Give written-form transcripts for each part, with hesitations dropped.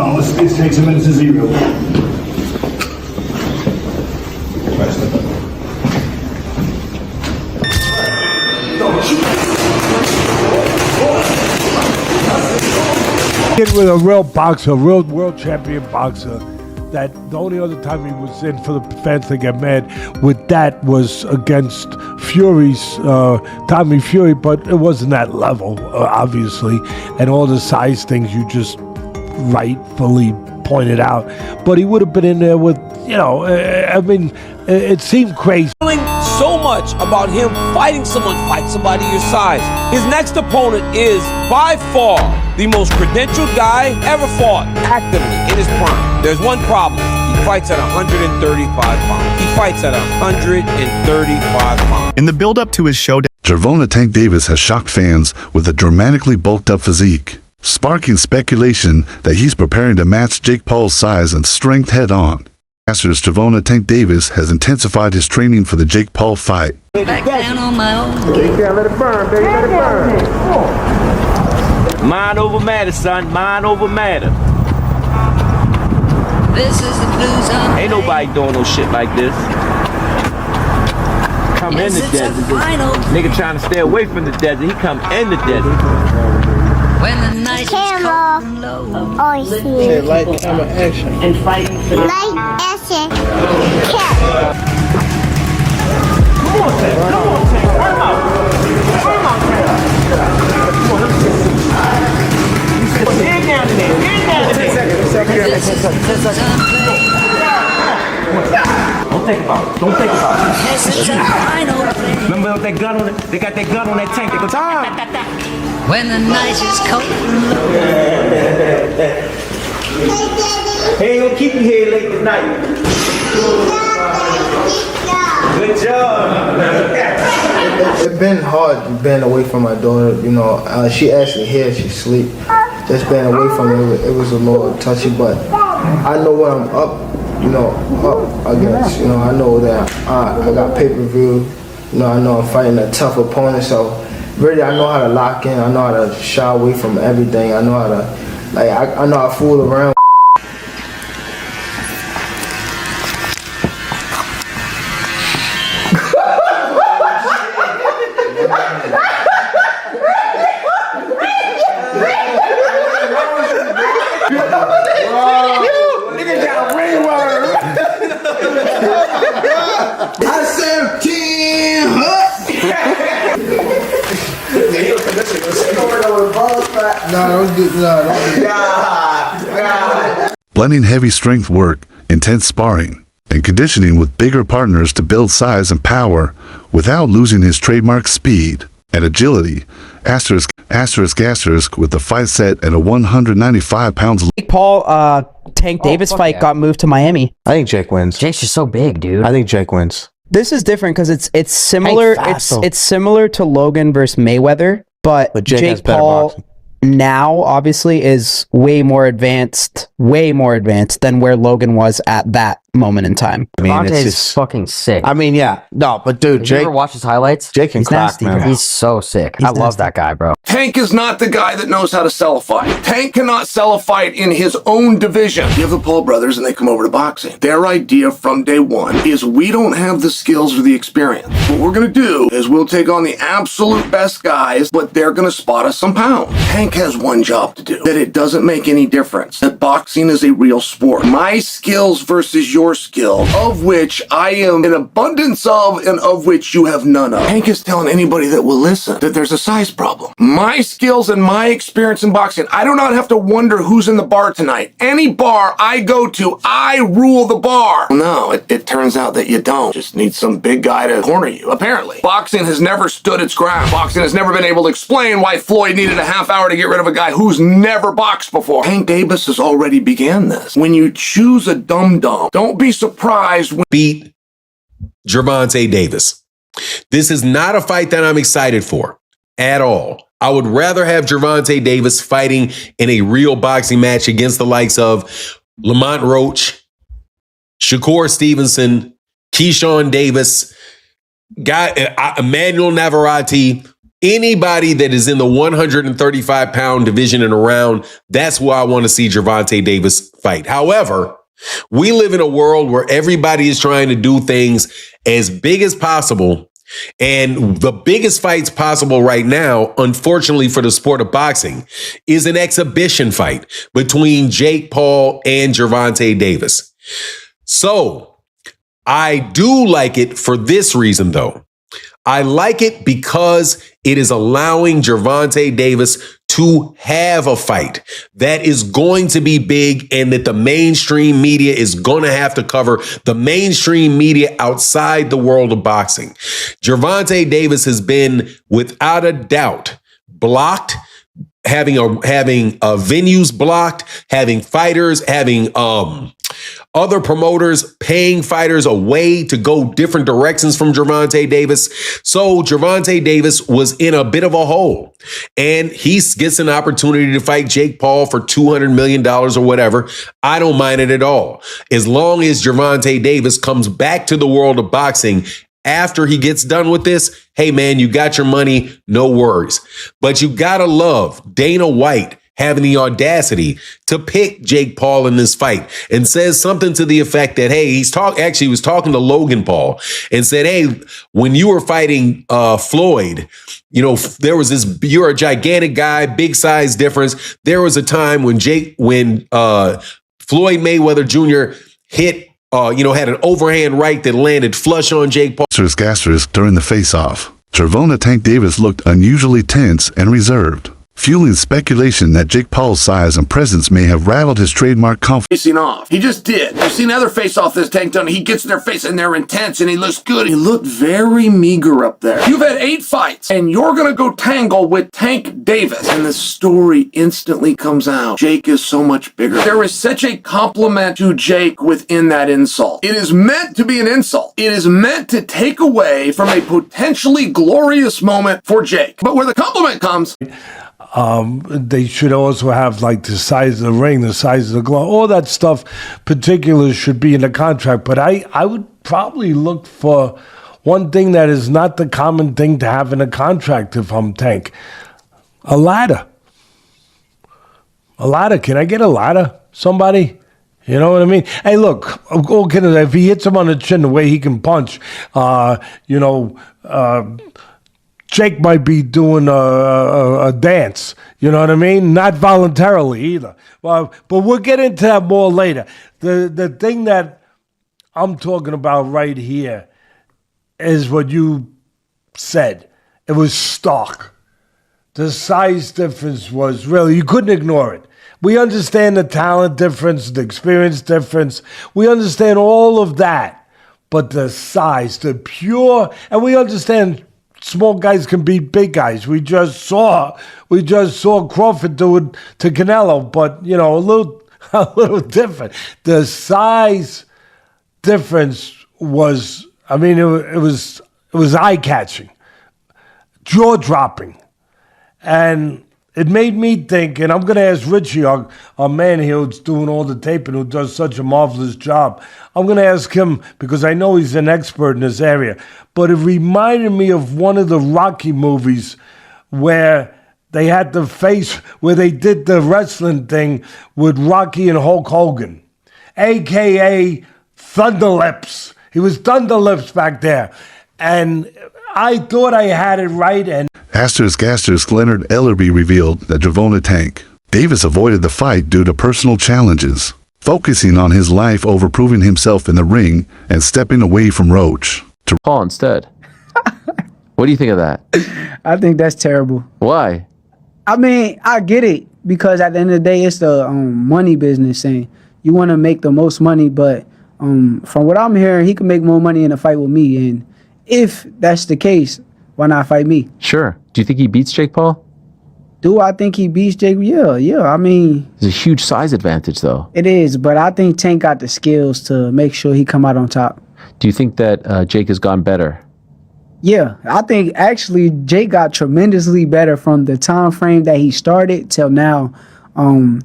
on, let's take some minutes to zero. Kid with a real boxer, a real world champion boxer. That the only other time he was in for the fans to get mad with that was against Fury's Tommy Fury, but it wasn't that level, obviously, and all the size things you just rightfully pointed out. But he would have been in there with, I mean, it seemed crazy. So much about him fighting fight somebody your size. His next opponent is by far the most credentialed guy ever fought actively in his prime. There's one problem. He fights at 135 pounds. He fights at 135 pounds. In the build-up to his showdown, Gervonta Tank Davis has shocked fans with a dramatically bulked-up physique, sparking speculation that he's preparing to match Jake Paul's size and strength head-on. Masters Gervonta Tank Davis has intensified his training for the Jake Paul fight. Back down on my own. Let it burn, baby, let it burn. Mind over matter, son. Mind over matter. This is the blues on. Ain't nobody doing no shit like this. Come in the desert. Nigga trying to stay away from the desert. He come in the desert. When the night is cold and low. Okay, light camera action. And fighting for Light action. Cat. Come on, Ted. Come on, Ted. Turn out. Turn out, Ted. Come on, let's get dig down in there. Dig down in there. 10 seconds. Don't think about it. Don't think about it. Remember that gun on it? They got that gun on that tank. They go time. When the night is cold and low. He ain't gonna keep you here late tonight. Good job. It's been hard being away from my daughter. She actually here, she sleep. Just being away from her, it was a little touchy, but I know when I'm up, up against. I know that I got pay-per-view. I know I'm fighting a tough opponent, so really I know how to lock in. I know how to shy away from everything. I know how to, I know how to fool around. I said 10. Blending heavy strength work, intense sparring, and conditioning with bigger partners to build size and power without losing his trademark speed and agility. Asterisk with the fight set at a 195 pounds. Jake Paul, Tank Davis fight got moved to Miami. I think Jake wins. Jake's just so big, dude. I think Jake wins. This is different because it's similar. It's similar to Logan versus Mayweather, but Jake Paul boxing now obviously is way more advanced than where Logan was at that moment in time. I mean, it's just fucking sick. I mean, yeah, no, but dude, Have Jake, you ever watched his highlights? Jake can crack, nasty, man. He's so sick. I love that guy, bro. Tank is not the guy that knows how to sell a fight. Tank cannot sell a fight in his own division. You have the Paul brothers and they come over to boxing. Their idea from day one is we don't have the skills or the experience. What we're gonna do is we'll take on the absolute best guys, but they're gonna spot us some pounds. Tank has one job to do, that it doesn't make any difference, that boxing is a real sport. My skills versus your skill, of which I am an abundance of and of which you have none of. Tank is telling anybody that will listen that there's a size problem. My skills and my experience in boxing, I do not have to wonder who's in the bar tonight. Any bar I go to, I rule the bar. No, it turns out that you don't. Just need some big guy to corner you, apparently. Boxing has never stood its ground. Boxing has never been able to explain why Floyd needed a half hour to get rid of a guy who's never boxed before. Tank Davis has already began this. When you choose a dum-dum, don't be surprised when beat Gervonta Davis. This is not a fight that I'm excited for at all. I would rather have Gervonta Davis fighting in a real boxing match against the likes of Lamont Roach, Shakur Stevenson, Keyshawn Davis, Emmanuel Navarrete, Anybody that is in the 135-pound division and around, that's where I want to see Gervonta Davis fight. However, we live in a world where everybody is trying to do things as big as possible. And the biggest fights possible right now, unfortunately for the sport of boxing, is an exhibition fight between Jake Paul and Gervonta Davis. So I do like it for this reason, though. I like it because it is allowing Gervonta Davis to have a fight that is going to be big and that the mainstream media is going to have to cover, the mainstream media outside the world of boxing. Gervonta Davis has been, without a doubt, blocked, having venues blocked, having fighters, having other promoters paying fighters away to go different directions from Gervonta Davis. So Gervonta Davis was in a bit of a hole, and he gets an opportunity to fight Jake Paul for $200 million or whatever. I don't mind it at all. As long as Gervonta Davis comes back to the world of boxing after he gets done with this, hey man, you got your money, no worries. But you gotta love Dana White having the audacity to pick Jake Paul in this fight and says something to the effect that, hey, he was talking to Logan Paul and said, hey, when you were fighting Floyd, you know, there was this, you're a gigantic guy, big size difference. There was a time when Floyd Mayweather Jr. hit had an overhand right that landed flush on Jake Paul. During the face-off, Gervonta Tank Davis looked unusually tense and reserved, fueling speculation that Jake Paul's size and presence may have rattled his trademark confidence. Facing off. He just did. I've seen other face-off this Tank done. He gets in their face and they're intense and he looks good. He looked very meager up there. You've had 8 fights and you're going to go tangle with Tank Davis. And the story instantly comes out. Jake is so much bigger. There is such a compliment to Jake within that insult. It is meant to be an insult. It is meant to take away from a potentially glorious moment for Jake. But where the compliment comes... They should also have like the size of the ring, the size of the glove, all that stuff. Particulars should be in the contract. But I would probably look for one thing that is not the common thing to have in a contract if I'm Tank. A ladder. A ladder. Can I get a ladder? Somebody? You know what I mean? Hey, look, if he hits him on the chin the way he can punch, Jake might be doing a dance, you know what I mean? Not voluntarily either. Well, but we'll get into that more later. The thing that I'm talking about right here is what you said. It was stark. The size difference was really, you couldn't ignore it. We understand the talent difference, the experience difference. We understand all of that. But the size, the pure, and we understand small guys can beat big guys. We just saw Crawford do it to Canelo, but a little different. The size difference was, it was eye-catching, jaw-dropping, and it made me think. And I'm going to ask Richie, our man here who's doing all the taping, who does such a marvelous job. I'm going to ask him because I know he's an expert in this area. But it reminded me of one of the Rocky movies where they had the face, where they did the wrestling thing with Rocky and Hulk Hogan, a.k.a. Thunderlips. He was Thunderlips back there. And I thought I had it right. And Asterisk Leonard Ellerby revealed that Gervonta Tank Davis avoided the fight due to personal challenges, focusing on his life over proving himself in the ring and stepping away from Roach. Paul instead. What do you think of that? I think that's terrible. Why? I get it, because at the end of the day, it's the money business, and you want to make the most money, but from what I'm hearing, he can make more money in a fight with me, and if that's the case, why not fight me? Sure. Do you think he beats Jake Paul? Do I think he beats Jake? Yeah. There's a huge size advantage, though. It is, but I think Tank got the skills to make sure he come out on top. Do you think that Jake has gone better? Yeah, I think actually Jake got tremendously better from the time frame that he started till now. And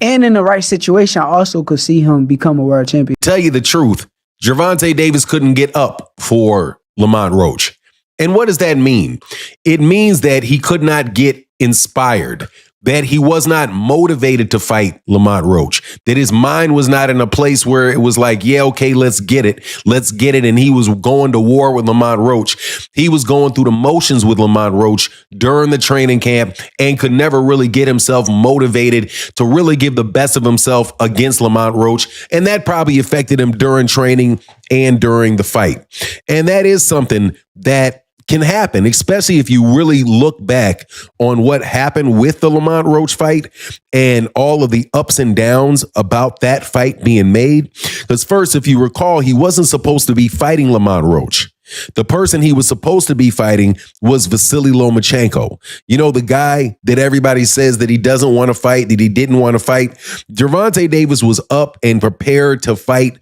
in the right situation, I also could see him become a world champion. Tell you the truth, Gervonta Davis couldn't get up for Lamont Roach. And what does that mean? It means that he could not get inspired, that he was not motivated to fight Lamont Roach, that his mind was not in a place where it was like, yeah, okay, let's get it. And he was going to war with Lamont Roach. He was going through the motions with Lamont Roach during the training camp and could never really get himself motivated to really give the best of himself against Lamont Roach. And that probably affected him during training and during the fight. And that is something that can happen, especially if you really look back on what happened with the Lamont Roach fight and all of the ups and downs about that fight being made. Because first, if you recall, he wasn't supposed to be fighting Lamont Roach. The person he was supposed to be fighting was Vasily Lomachenko. You know, the guy that everybody says that he doesn't want to fight, that he didn't want to fight. Gervonta Davis was up and prepared to fight.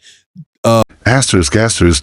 Asterisk,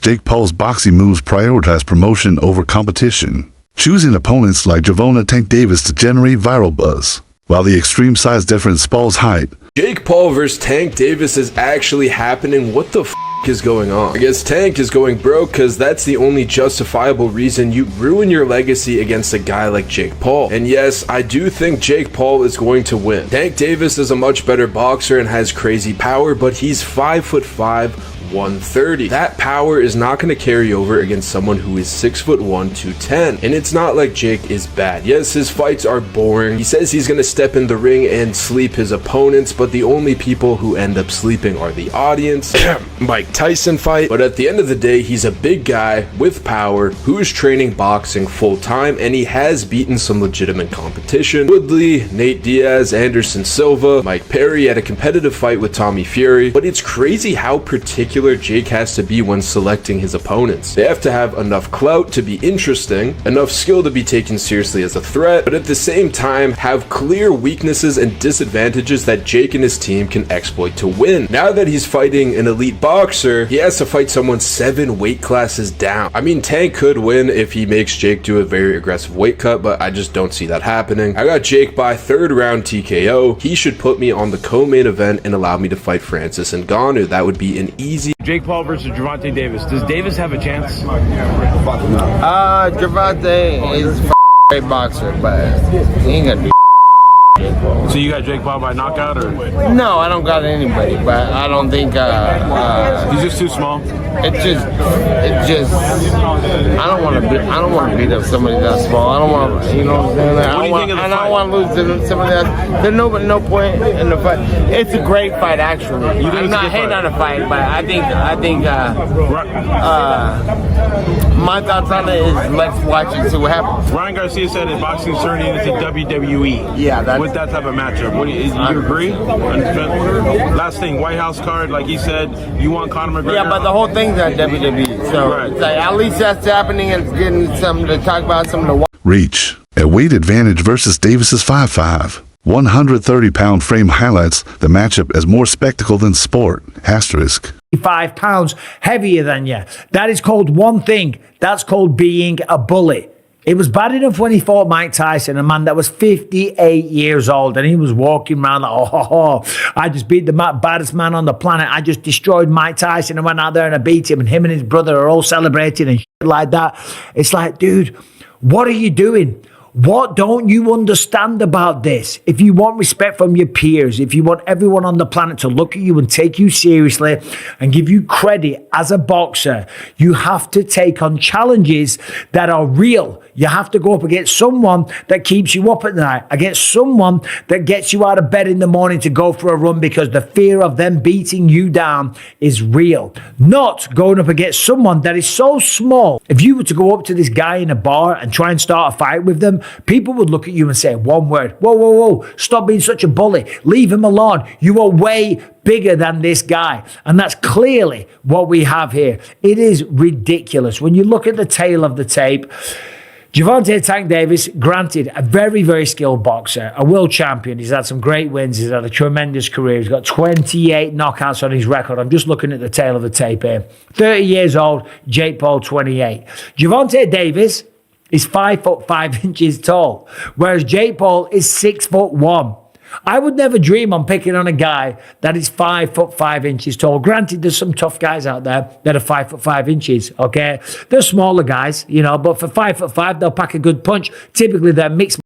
Jake Paul's boxing moves prioritize promotion over competition, choosing opponents like Gervonta Tank Davis to generate viral buzz, while the extreme size difference Paul's height. Jake Paul versus Tank Davis is actually happening. What the is going on? I guess Tank is going broke because that's the only justifiable reason you ruin your legacy against a guy like Jake Paul. And yes, I do think Jake Paul is going to win. Tank Davis is a much better boxer and has crazy power, but he's 5'5", 130. That power is not going to carry over against someone who is 6'1", 210. And it's not like Jake is bad. Yes, his fights are boring. He says he's going to step in the ring and sleep his opponents, but the only people who end up sleeping are the audience. Mike Tyson fight. But at the end of the day, he's a big guy with power who is training boxing full time, and he has beaten some legitimate competition. Woodley, Nate Diaz, Anderson Silva, Mike Perry had a competitive fight with Tommy Fury, but it's crazy how particular Jake has to be when selecting his opponents. They have to have enough clout to be interesting, enough skill to be taken seriously as a threat, but at the same time have clear weaknesses and disadvantages that Jake and his team can exploit to win. Now that he's fighting an elite boxer, he has to fight someone 7 weight classes down. I mean, Tank could win if he makes Jake do a very aggressive weight cut, but I just don't see that happening. I got Jake by 3rd round TKO. He should put me on the co-main event and allow me to fight Francis Ngannou. That would be an easy. Jake Paul versus Gervonta Davis. Does Davis have a chance? Gervonta is a great boxer, but he ain't gonna do. So you got Jake Paul by knockout, or? No, I don't got anybody, but I don't think he's just too small. I don't want to beat up somebody that small. I don't want to, you know what I'm saying? I don't want to lose to somebody that. There's no point in the fight. It's a great fight, actually. I'm not hating on the fight, but I think my thoughts on it is let's watch and see what happens. Ryan Garcia said his boxing's turning into WWE. Yeah, with that type of matchup. You agree? Last thing, White House card, like he said, you want Conor McGregor? Yeah, but the whole thing's on WWE, so it's like, at least that's happening and it's getting something to talk about, something to watch. Reach at weight advantage versus Davis's 5'5". 130-pound frame highlights the matchup as more spectacle than sport. Asterisk. 5 pounds heavier than you. That is called one thing. That's called being a bully. It was bad enough when he fought Mike Tyson, a man that was 58 years old, and he was walking around like, I just beat the baddest man on the planet. I just destroyed Mike Tyson and went out there and I beat him, and him and his brother are all celebrating and shit like that. It's like, dude, what are you doing? What don't you understand about this? If you want respect from your peers, if you want everyone on the planet to look at you and take you seriously and give you credit as a boxer, you have to take on challenges that are real. You have to go up against someone that keeps you up at night, against someone that gets you out of bed in the morning to go for a run because the fear of them beating you down is real. Not going up against someone that is so small. If you were to go up to this guy in a bar and try and start a fight with them, people would look at you and say one word: whoa, stop being such a bully. Leave him alone. You are way bigger than this guy. And that's clearly what we have here. It is ridiculous. When you look at the tail of the tape, Gervonta Tank Davis, granted, a very, very skilled boxer, a world champion. He's had some great wins. He's had a tremendous career. He's got 28 knockouts on his record. I'm just looking at the tail of the tape here. 30 years old, Jake Paul, 28. Gervonta Davis is 5'5" tall, whereas Jake Paul is 6'1". I would never dream on picking on a guy that is 5'5" tall. Granted, there's some tough guys out there that are 5'5". Okay, they're smaller guys, but for 5'5", they'll pack a good punch. Typically, they're mixed